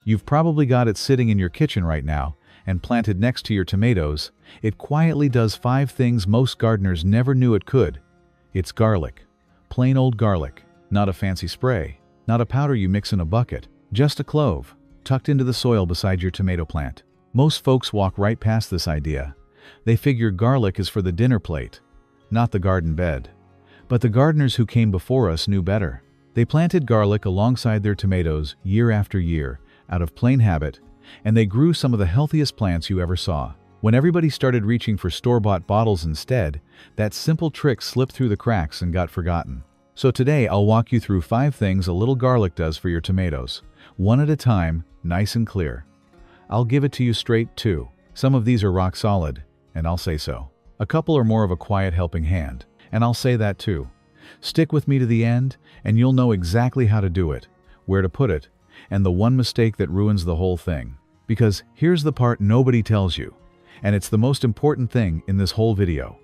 You've probably got it sitting in your kitchen right now and planted next to your tomatoes. It quietly does 5 things most gardeners never knew it could. It's garlic. Plain old garlic. Not a fancy spray. Not a powder you mix in a bucket. Just a clove, tucked into the soil beside your tomato plant. Most folks walk right past this idea. They figure garlic is for the dinner plate, not the garden bed. But the gardeners who came before us knew better. They planted garlic alongside their tomatoes year after year, out of plain habit, and they grew some of the healthiest plants you ever saw. When everybody started reaching for store-bought bottles instead, that simple trick slipped through the cracks and got forgotten. So today I'll walk you through 5 things a little garlic does for your tomatoes, one at a time, nice and clear. I'll give it to you straight too. Some of these are rock solid, and I'll say so. A couple are more of a quiet helping hand, and I'll say that too. Stick with me to the end, and you'll know exactly how to do it, where to put it, and the one mistake that ruins the whole thing. Because here's the part nobody tells you, and it's the most important thing in this whole video.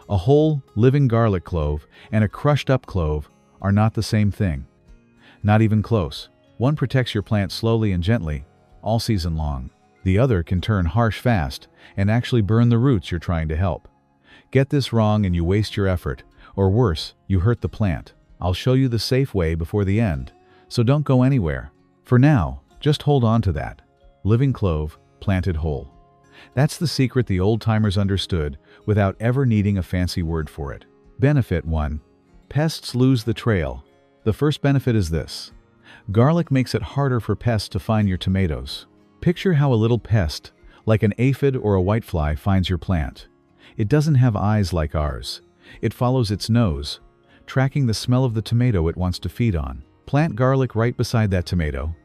A whole, living garlic clove and a crushed-up clove are not the same thing. Not even close. One protects your plant slowly and gently, all season long. The other can turn harsh fast and actually burn the roots you're trying to help. Get this wrong and you waste your effort, or worse, you hurt the plant. I'll show you the safe way before the end, so don't go anywhere. For now, just hold on to that. Living clove, planted whole. That's the secret the old-timers understood without ever needing a fancy word for it. Benefit 1. Pests lose the trail. The first benefit is this. Garlic makes it harder for pests to find your tomatoes. Picture how a little pest, like an aphid or a whitefly, finds your plant. It doesn't have eyes like ours. It follows its nose, tracking the smell of the tomato it wants to feed on. Plant garlic right beside that tomato,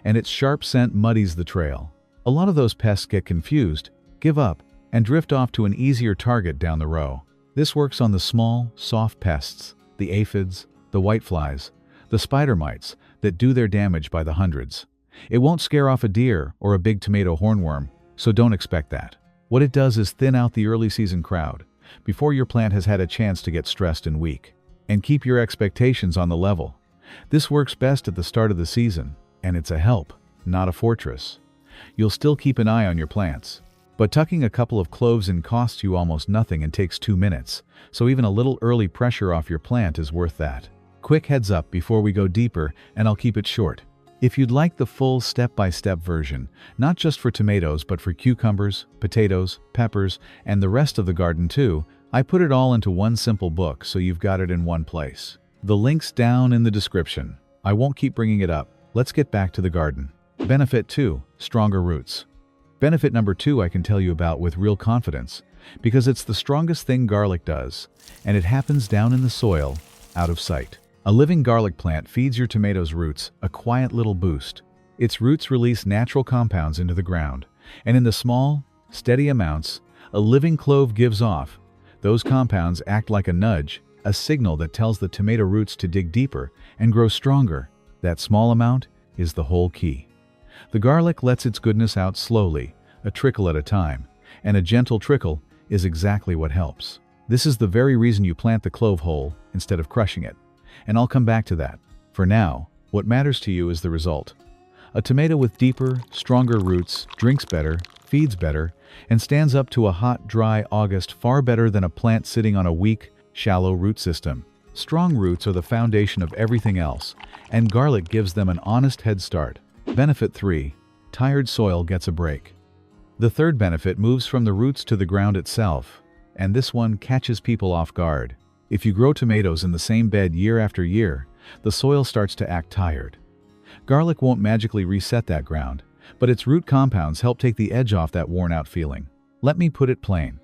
and its sharp scent muddies the trail. A lot of those pests get confused, give up, and drift off to an easier target down the row. This works on the small, soft pests, the aphids, the whiteflies, the spider mites that do their damage by the hundreds. It won't scare off a deer or a big tomato hornworm, so don't expect that. What it does is thin out the early season crowd, before your plant has had a chance to get stressed and weak, and keep your expectations on the level. This works best at the start of the season, and it's a help, not a fortress. You'll still keep an eye on your plants, but tucking a couple of cloves in costs you almost nothing and takes 2 minutes, so even a little early pressure off your plant is worth that. Quick heads up before we go deeper, and I'll keep it short. If you'd like the full step-by-step version, not just for tomatoes but for cucumbers, potatoes, peppers, and the rest of the garden too, I put it all into one simple book so you've got it in one place. The link's down in the description. I won't keep bringing it up. Let's get back to the garden. Benefit 2. Stronger roots. Benefit number 2 I can tell you about with real confidence, because it's the strongest thing garlic does, and it happens down in the soil, out of sight. A living garlic plant feeds your tomatoes' roots a quiet little boost. Its roots release natural compounds into the ground, and in the small, steady amounts a living clove gives off, those compounds act like a nudge, a signal that tells the tomato roots to dig deeper and grow stronger. That small amount is the whole key. The garlic lets its goodness out slowly, a trickle at a time, and a gentle trickle is exactly what helps. This is the very reason you plant the clove whole instead of crushing it. And I'll come back to that. For now, what matters to you is the result. A tomato with deeper, stronger roots drinks better, feeds better, and stands up to a hot, dry August far better than a plant sitting on a weak, shallow root system. Strong roots are the foundation of everything else, and garlic gives them an honest head start. Benefit 3. Tired soil gets a break. The third benefit moves from the roots to the ground itself, and this one catches people off guard. If you grow tomatoes in the same bed year after year, the soil starts to act tired. Garlic won't magically reset that ground, but its root compounds help take the edge off that worn-out feeling. Let me put it plain.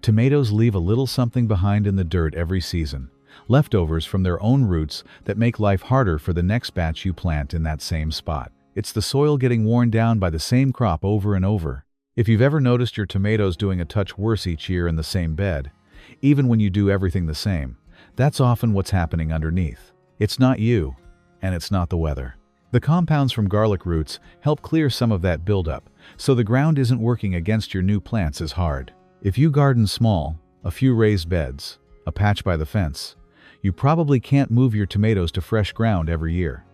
Tomatoes leave a little something behind in the dirt every season, leftovers from their own roots that make life harder for the next batch you plant in that same spot. It's the soil getting worn down by the same crop over and over. If you've ever noticed your tomatoes doing a touch worse each year in the same bed, even when you do everything the same, that's often what's happening underneath. It's not you, and it's not the weather. The compounds from garlic roots help clear some of that buildup, so the ground isn't working against your new plants as hard. If you garden small, a few raised beds, a patch by the fence, you probably can't move your tomatoes to fresh ground every year.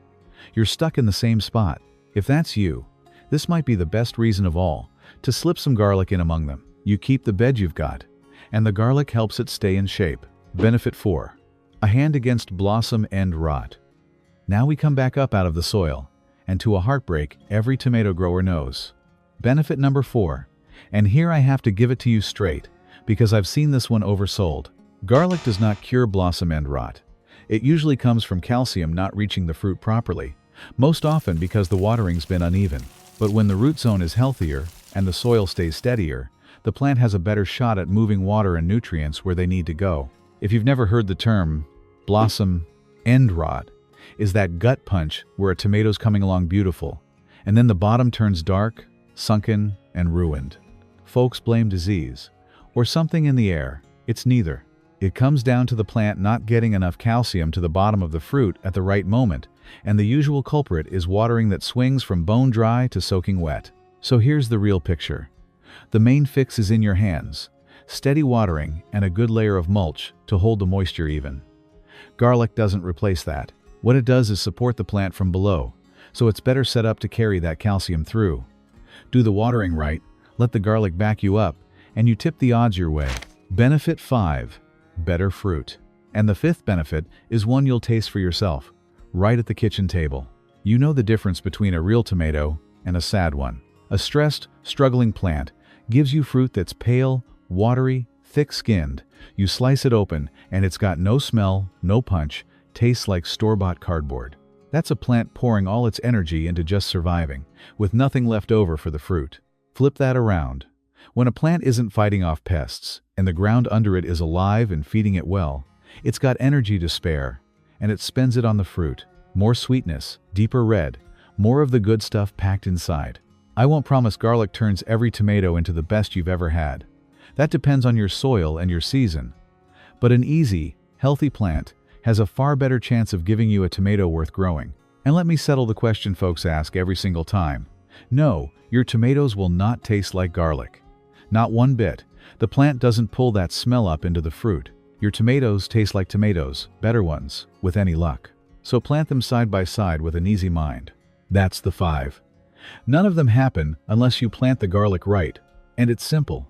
You're stuck in the same spot. If that's you, this might be the best reason of all to slip some garlic in among them. You keep the bed you've got, and the garlic helps it stay in shape. Benefit 4. A hand against blossom end rot. Now we come back up out of the soil, and to a heartbreak every tomato grower knows. Benefit number 4. And here I have to give it to you straight, because I've seen this one oversold. Garlic does not cure blossom end rot. It usually comes from calcium not reaching the fruit properly, most often because the watering's been uneven. But when the root zone is healthier and the soil stays steadier, the plant has a better shot at moving water and nutrients where they need to go. If you've never heard the term blossom end rot, is that gut punch where a tomato's coming along beautiful, and then the bottom turns dark, sunken, and ruined. Folks blame disease or something in the air. It's neither. It comes down to the plant not getting enough calcium to the bottom of the fruit at the right moment, and the usual culprit is watering that swings from bone dry to soaking wet. So here's the real picture. The main fix is in your hands: steady watering and a good layer of mulch to hold the moisture even. Garlic doesn't replace that. What it does is support the plant from below, so it's better set up to carry that calcium through. Do the watering right, let the garlic back you up, and you tip the odds your way. Benefit 5. Better fruit. And the 5th benefit is one you'll taste for yourself, right at the kitchen table. You know the difference between a real tomato and a sad one. A stressed, struggling plant gives you fruit that's pale, watery, thick-skinned. You slice it open, and it's got no smell, no punch, tastes like store-bought cardboard. That's a plant pouring all its energy into just surviving, with nothing left over for the fruit. Flip that around. When a plant isn't fighting off pests, and the ground under it is alive and feeding it well, it's got energy to spare, and it spends it on the fruit. More sweetness, deeper red, more of the good stuff packed inside. I won't promise garlic turns every tomato into the best you've ever had. That depends on your soil and your season. But an easy, healthy plant has a far better chance of giving you a tomato worth growing. And let me settle the question folks ask every single time. No, your tomatoes will not taste like garlic. Not one bit. The plant doesn't pull that smell up into the fruit. Your tomatoes taste like tomatoes, better ones, with any luck. So plant them side by side with an easy mind. That's the 5. None of them happen unless you plant the garlic right. And it's simple.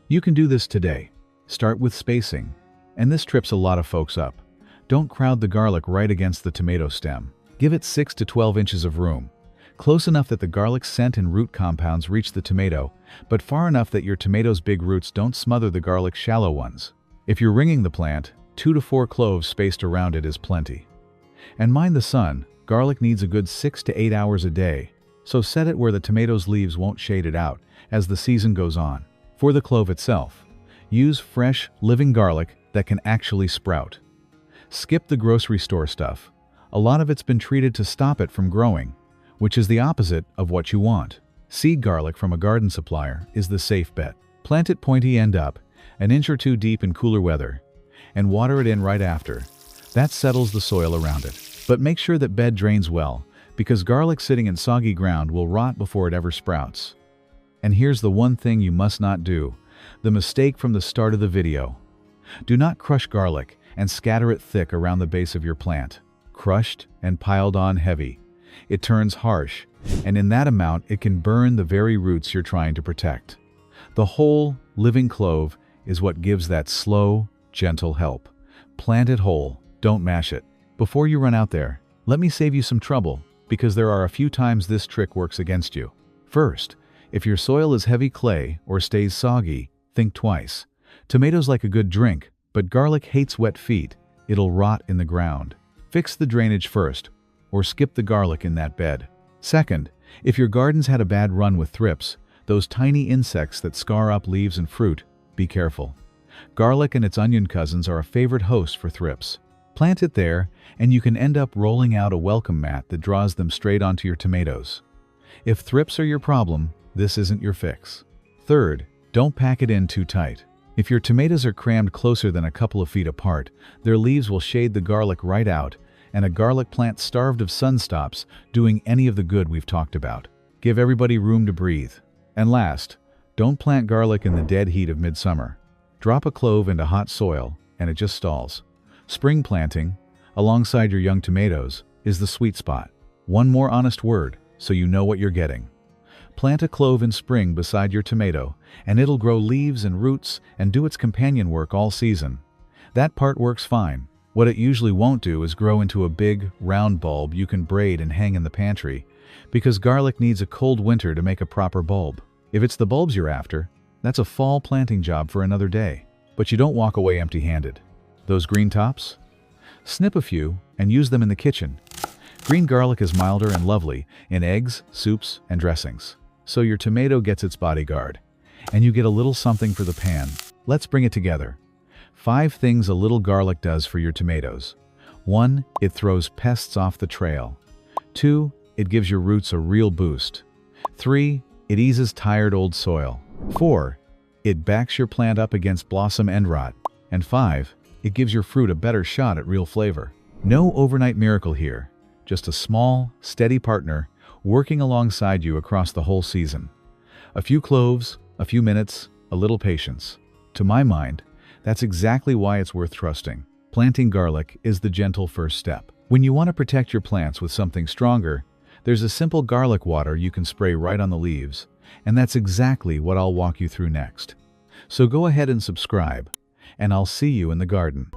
You can do this today. Start with spacing. And this trips a lot of folks up. Don't crowd the garlic right against the tomato stem. Give it 6 to 12 inches of room. Close enough that the garlic's scent and root compounds reach the tomato, but far enough that your tomato's big roots don't smother the garlic's shallow ones. If you're ringing the plant, 2 to 4 cloves spaced around it is plenty. And mind the sun, garlic needs a good 6 to 8 hours a day, so set it where the tomato's leaves won't shade it out as the season goes on. For the clove itself, use fresh, living garlic that can actually sprout. Skip the grocery store stuff. A lot of it's been treated to stop it from growing, which is the opposite of what you want. Seed garlic from a garden supplier is the safe bet. Plant it pointy end up, an inch or 2 deep in cooler weather, and water it in right after. That settles the soil around it. But make sure that bed drains well, because garlic sitting in soggy ground will rot before it ever sprouts. And here's the one thing you must not do, the mistake from the start of the video. Do not crush garlic and scatter it thick around the base of your plant. Crushed and piled on heavy, it turns harsh, and in that amount it can burn the very roots you're trying to protect. The whole, living clove is what gives that slow, gentle help. Plant it whole, don't mash it. Before you run out there, let me save you some trouble, because there are a few times this trick works against you. First, if your soil is heavy clay or stays soggy, think twice. Tomatoes like a good drink, but garlic hates wet feet. It'll rot in the ground. Fix the drainage first, or skip the garlic in that bed. Second, if your garden's had a bad run with thrips, those tiny insects that scar up leaves and fruit, be careful. Garlic and its onion cousins are a favorite host for thrips. Plant it there, and you can end up rolling out a welcome mat that draws them straight onto your tomatoes. If thrips are your problem, this isn't your fix. Third, don't pack it in too tight. If your tomatoes are crammed closer than a couple of feet apart, their leaves will shade the garlic right out, and a garlic plant starved of sun stops doing any of the good we've talked about. Give everybody room to breathe. And last, don't plant garlic in the dead heat of midsummer. Drop a clove into hot soil, and it just stalls. Spring planting, alongside your young tomatoes, is the sweet spot. One more honest word: so you know what you're getting. Plant a clove in spring beside your tomato, and it'll grow leaves and roots and do its companion work all season. That part works fine. What it usually won't do is grow into a big, round bulb you can braid and hang in the pantry, because garlic needs a cold winter to make a proper bulb. If it's the bulbs you're after, that's a fall planting job for another day. But you don't walk away empty-handed. Those green tops? Snip a few and use them in the kitchen. Green garlic is milder and lovely in eggs, soups, and dressings. So your tomato gets its bodyguard, and you get a little something for the pan. Let's bring it together. 5 things a little garlic does for your tomatoes. 1. It throws pests off the trail. 2. It gives your roots a real boost. 3. It eases tired old soil. 4. It backs your plant up against blossom end rot. And 5. It gives your fruit a better shot at real flavor. No overnight miracle here, just a small, steady partner working alongside you across the whole season. A few cloves, a few minutes, a little patience. To my mind, that's exactly why it's worth trusting. Planting garlic is the gentle first step. When you want to protect your plants with something stronger, there's a simple garlic water you can spray right on the leaves, and that's exactly what I'll walk you through next. So go ahead and subscribe, and I'll see you in the garden.